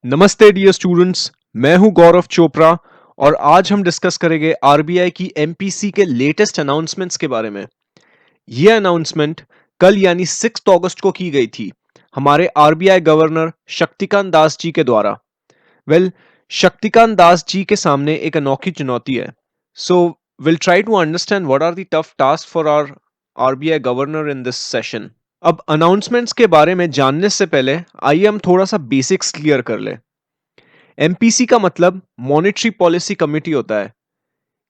नमस्ते dear students. मैं हूं गौरव चोपड़ा और आज हम डिस्कस करेंगे आरबीआई की एमपीसी के लेटेस्ट अनाउंसमेंट्स के बारे में। यह अनाउंसमेंट कल यानी 6 अगस्त को की गई थी हमारे आरबीआई गवर्नर शक्तिकांत दास जी के द्वारा। वेल, शक्तिकांत दास जी के सामने एक अनोखी चुनौती है। So will try to understand what are the tough task for our RBI governor in this session. अब अनाउंसमेंट्स के बारे में जानने से पहले आइए हम थोड़ा सा बेसिक्स क्लियर कर लें। एमपीसी का मतलब मॉनेटरी पॉलिसी कमिटी होता है।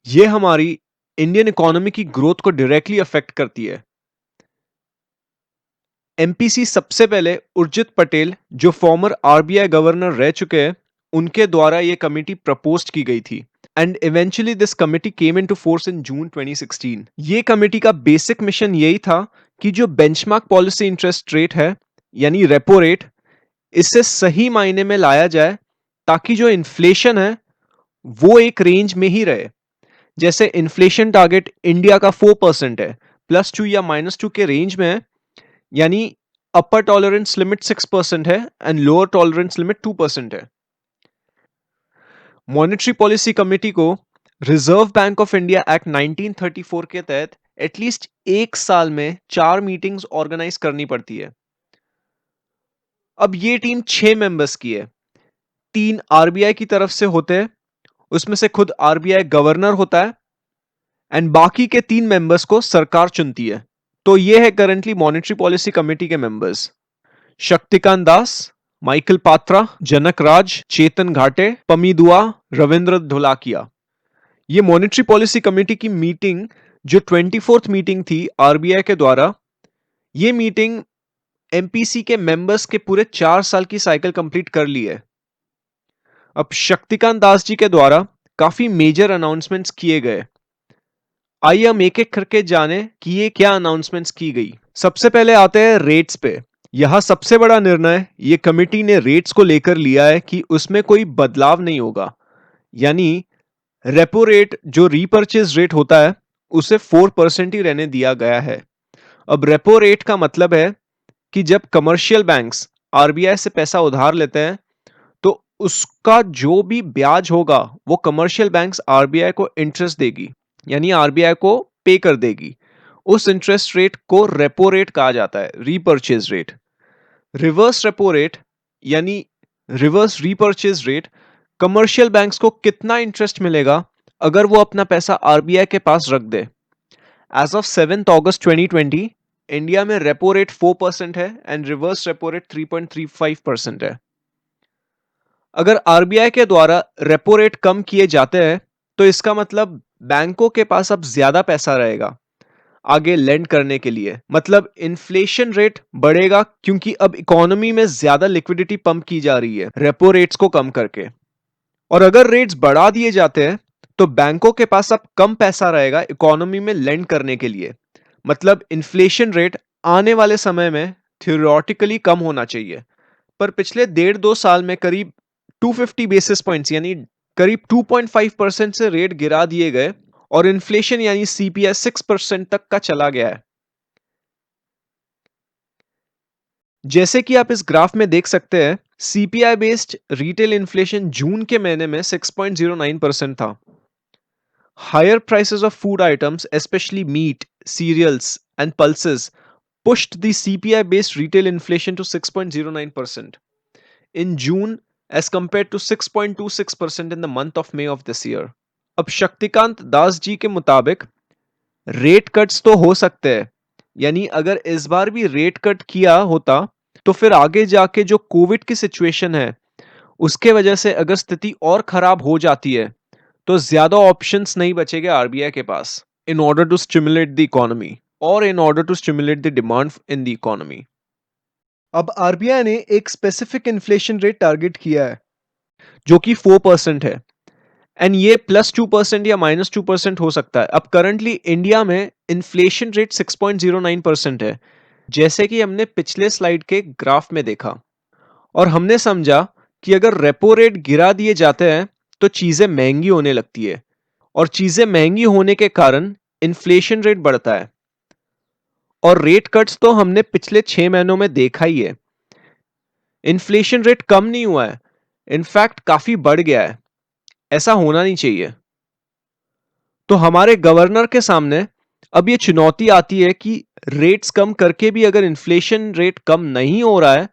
यह हमारी इंडियन इकोनॉमी की ग्रोथ को डायरेक्टली अफेक्ट करती है। एमपीसी सबसे पहले उर्जित पटेल, जो फॉर्मर आरबीआई गवर्नर रह चुके हैं, उनके द्वारा यह कमिटी प्रपोज की गई थी and eventually this committee came into force in June 2016। ये कमिटी का बेसिक मिशन यही था कि जो बेंचमार्क पॉलिसी इंटरेस्ट रेट है यानी रेपो रेट, इसे सही मायने में लाया जाए ताकि जो इन्फ्लेशन है वो एक रेंज में ही रहे। जैसे इन्फ्लेशन टारगेट इंडिया का 4% है, +2 या -2 के रेंज में है, यानी अपर टॉलरेंस लिमिट 6% है एंड लोअर टॉलरेंस लिमिट 2% है। मॉनेटरी पॉलिसी कमेटी को reserve bank of India act 1934 के तहत एटलीस्ट एक साल में 4 मीटिंग्स ऑर्गेनाइज करनी पड़ती है। अब ये टीम 6 मेंबर्स की है। 3 आरबीआई की तरफ से होते हैं, उसमें से खुद आरबीआई गवर्नर होता है एंड बाकी के 3 मेंबर्स को सरकार चुनती है। तो ये है करंटली मॉनेटरी पॉलिसी कमेटी के मेंबर्स: शक्तिकांत दास, माइकल पात्रा, जनक राज, चेतन घाटे, पमीदुआ, रविंद्र धोलाकिया। ये मॉनेटरी पॉलिसी कमेटी की मीटिंग जो 24th मीटिंग थी आरबीआई के द्वारा, ये मीटिंग एमपीसी के मेंबर्स के पूरे 4 साल की साइकिल कंप्लीट कर ली है। अब शक्तिकांत दास जी के द्वारा काफी मेजर अनाउंसमेंट्स किए गए। आइए हम एक एक करके जाने कि ये क्या अनाउंसमेंट्स की गई। सबसे पहले आते हैं रेट्स पे। यहां सबसे बड़ा निर्णय ये कमेटी ने रेट्स को लेकर लिया है कि उसमें कोई बदलाव नहीं होगा, यानी रेपो रेट जो रीपर्चेज रेट होता है उसे 4% ही रहने दिया गया है। अब रेपो रेट का मतलब है कि जब कमर्शियल बैंक्स आरबीआई से पैसा उधार लेते हैं तो उसका जो भी ब्याज होगा वो कमर्शियल बैंक्स आरबीआई को इंटरेस्ट देगी, यानी आरबीआई को पे कर देगी। उस इंटरेस्ट रेट को रेपो रेट कहा जाता है, repurchase rate. Reverse repo rate यानी reverse repurchase rate, commercial banks को कितना इंटरेस्ट मिलेगा अगर वो अपना पैसा आरबीआई के पास रख दे। एज ऑफ 7 अगस्त 2020 इंडिया में रेपो रेट 4% है एंड रिवर्स रेपो रेट 3.35% है। अगर आरबीआई के द्वारा रेपो रेट कम किए जाते हैं तो इसका मतलब बैंकों के पास अब ज्यादा पैसा रहेगा आगे लेंड करने के लिए। मतलब इन्फ्लेशन रेट बढ़ेगा क्योंकि अब इकोनॉमी में ज्यादा लिक्विडिटी पंप की जा रही है रेपो रेट्स को कम करके। और अगर रेट्स बढ़ा दिए जाते हैं तो बैंकों के पास अब कम पैसा रहेगा इकोनॉमी में लेंड करने के लिए। मतलब इन्फ्लेशन रेट आने वाले समय में थियोरेटिकली कम होना चाहिए, पर पिछले 1.5-2 साल में करीब 250 बेसिस पॉइंट्स यानी करीब 2.5% से रेट गिरा दिए गए और इन्फ्लेशन यानी सीपीआई 6% तक का चला गया है। जैसे कि आप इस ग्राफ में देख सकते हैं, सीपीआई बेस्ड रिटेल इन्फ्लेशन जून के महीने में 6.09% था। Higher prices of food items specially meat, cereals and pulses pushed the CPI based retail inflation to 6.09% in June as compared to 6.26% in the month of May of this year. अब शक्तिकांत दास जी के मुताबिक rate cuts तो हो सकते हैं, यानी अगर इस बार भी रेट कट किया होता तो फिर आगे जाके जो कोविड की सिचुएशन है उसके वजह से अगर स्थिति और खराब हो जाती है तो ज्यादा ऑप्शंस नहीं बचेंगे आरबीआई के पास in order to stimulate the economy और in order to stimulate the demand in the economy. अब आरबीआई ने एक स्पेसिफिक इन्फ्लेशन रेट टारगेट किया है जो कि 4% है एंड ये +2% या -2% हो सकता है। अब करंटली इंडिया में इन्फ्लेशन रेट 6.09% है, जैसे कि हमने पिछले स्लाइड के ग्राफ में देखा। और हमने समझा कि अगर रेपो रेट गिरा दिए जाते हैं तो चीजें महंगी होने लगती है और चीजें महंगी होने के कारण इन्फ्लेशन रेट बढ़ता है। और रेट कट्स तो हमने पिछले 6 महीनों में देखा ही है। इन्फ्लेशन रेट कम नहीं हुआ है, इनफैक्ट काफी बढ़ गया है। ऐसा होना नहीं चाहिए। तो हमारे गवर्नर के सामने अब ये चुनौती आती है कि रेट्स कम करके भी अगर इन्फ्लेशन रेट कम नहीं हो रहा है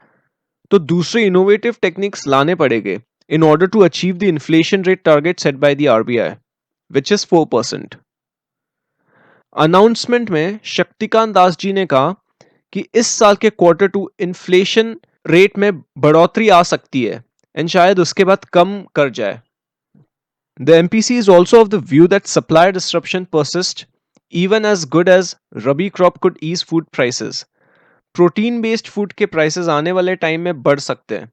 तो दूसरे इनोवेटिव टेक्निक्स लाने पड़ेंगे in order to achieve the inflation rate target set by the RBI, which is 4%. Announcement में शक्तिकांत दास जी ने कहा कि इस साल के Q2 इन्फ्लेशन रेट में बढ़ोतरी आ सकती है एंड शायद उसके बाद कम कर जाए. The MPC is also of the view that supply disruption persists even as good as Rabi crop could ease food prices. Protein based food के प्राइसेस आने वाले टाइम में बढ़ सकते हैं.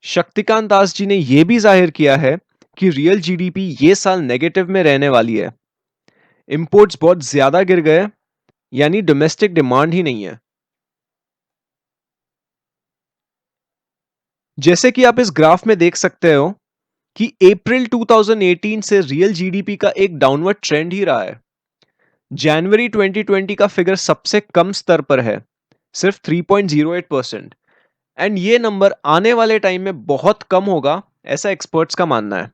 शक्तिकांत दास जी ने यह भी जाहिर किया है कि रियल जीडीपी ये साल नेगेटिव में रहने वाली है. इंपोर्ट्स बहुत ज्यादा गिर गए, यानी डोमेस्टिक डिमांड ही नहीं है. जैसे कि आप इस ग्राफ में देख सकते हो कि अप्रैल 2018 से रियल जीडीपी का एक डाउनवर्ड ट्रेंड ही रहा है. जनवरी 2020 का फिगर सबसे कम स्तर पर है, सिर्फ 3.08%, एंड ये नंबर आने वाले टाइम में बहुत कम होगा, ऐसा एक्सपर्ट्स का मानना है.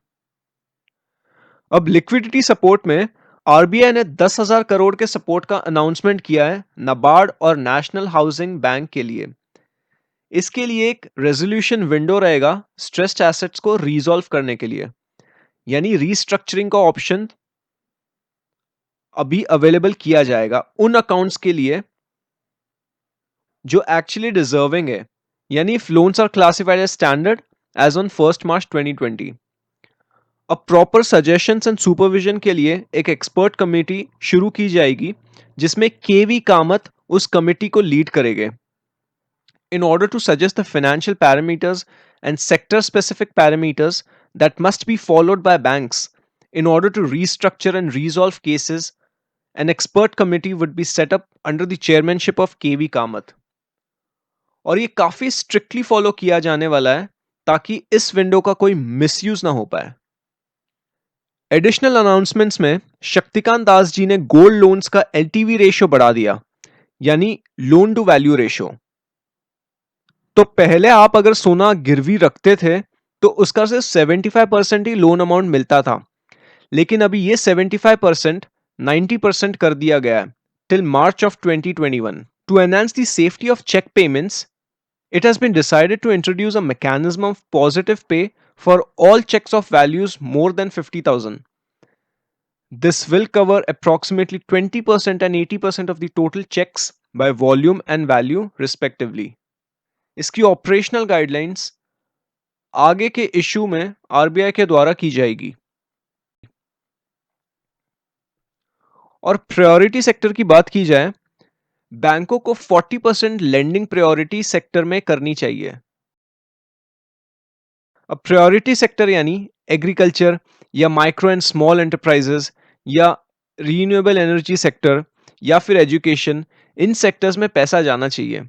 अब लिक्विडिटी सपोर्ट में आरबीआई ने 10,000 करोड़ के सपोर्ट का अनाउंसमेंट किया है नाबार्ड और नेशनल हाउसिंग बैंक के लिए. इसके लिए एक रेजोल्यूशन विंडो रहेगा स्ट्रेस्ड एसेट्स को रिजॉल्व करने के लिए, यानी रीस्ट्रक्चरिंग का ऑप्शन अभी अवेलेबल किया जाएगा उन अकाउंट्स के लिए जो एक्चुअली डिजर्विंग है, यानी if loans are classified as standard as on 1 March 2020. अब प्रॉपर सजेशंस एंड सुपरविजन के लिए एक एक्सपर्ट कमेटी शुरू की जाएगी जिसमें केवी कामत उस कमेटी को लीड करेंगे in order to suggest the financial parameters and sector specific parameters that must be followed by banks in order to restructure and resolve cases. An expert committee would be set up under the chairmanship of KV Kamath. और ये काफी strictly follow किया जाने वाला है ताकि इस window का कोई मिसयूज ना हो पाए. एडिशनल अनाउंसमेंट्स में शक्तिकांत दास जी ने गोल्ड लोन्स का एलटीवी रेशियो बढ़ा दिया, यानी लोन टू वैल्यू रेशियो. तो पहले आप अगर सोना गिरवी रखते थे तो उसका सिर्फ 75% ही लोन अमाउंट मिलता था, लेकिन अभी ये 75% 90% कर दिया गया है till March of 2021. To enhance the safety of cheque payments, it has been decided to introduce a mechanism of positive pay for all checks of values more than 50,000. This will cover approximately 20% and 80% of the total checks by volume and value respectively. इसकी operational guidelines आगे के issue में RBI के द्वारा की जाएगी. और priority sector की बात की जाए, बैंकों को 40% लेंडिंग प्रायोरिटी सेक्टर में करनी चाहिए. अब प्रायोरिटी सेक्टर यानी एग्रीकल्चर या माइक्रो एंड स्मॉल एंटरप्राइजेस या रीन्यूएबल एनर्जी सेक्टर या फिर एजुकेशन, इन सेक्टर्स में पैसा जाना चाहिए.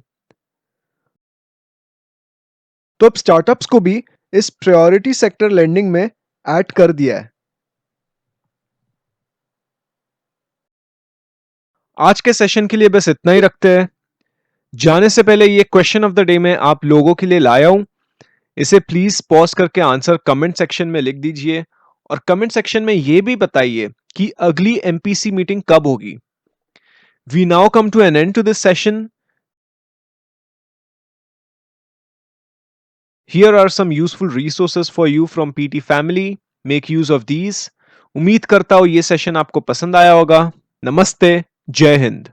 तो अब स्टार्टअप्स को भी इस प्रायोरिटी सेक्टर लेंडिंग में ऐड कर दिया है. आज के सेशन के लिए बस इतना ही रखते हैं. जाने से पहले ये क्वेश्चन ऑफ द डे में आप लोगों के लिए लाया हूं, इसे प्लीज पॉज करके आंसर कमेंट सेक्शन में लिख दीजिए और कमेंट सेक्शन में यह भी बताइए कि अगली एमपीसी मीटिंग कब होगी. We now come to an end to this session. Here are some useful resources for you from PT family. Make use of these. उम्मीद करता हूं ये सेशन आपको पसंद आया होगा. नमस्ते, जय हिंद.